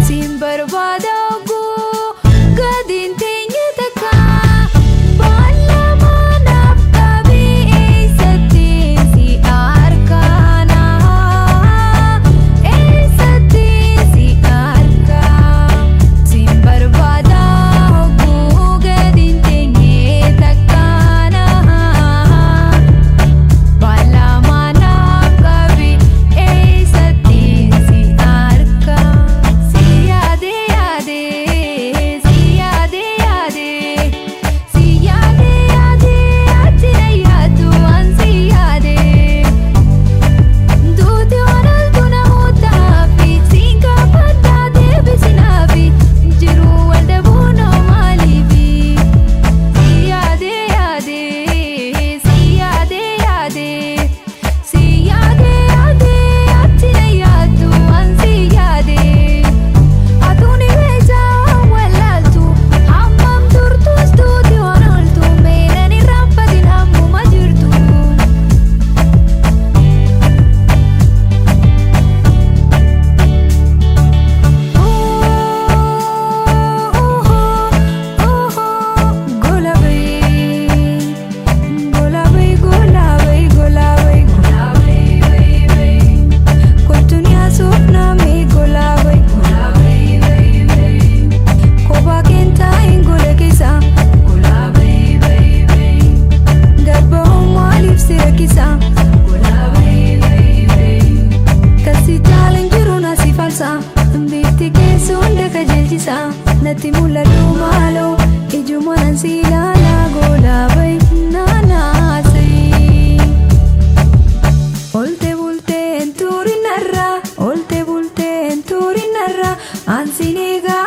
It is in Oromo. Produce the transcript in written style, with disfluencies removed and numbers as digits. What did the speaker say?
sin barbadago gadin teenye taka balla manaf tabi satti si arkana satti si arka sin barbadago gadin teenye takana balla manaf tabi satti si arka si yade yade si yade yade si yade yade achine yadu an si yade duti onal tuna hota fi singa patta devi sinavi jiru walde buno malibi si yade yade si yade yade si yade yade achine yadu an si yade aduni veja wallaltu hammam turtu studio onoltu menani rampadin hammu majirtu golabay golabay golabay golabay koltunya sofname golabay golabay koba kenta ingole kisa golabay dabbo malif sirakisa golabay kasi talengiru nasi falsa bitti kesu ndeka jeljisa nati mulatu malo ijumanan silala golabay nanasay olte bulte enturinarra olte bulte enturinarra ansinega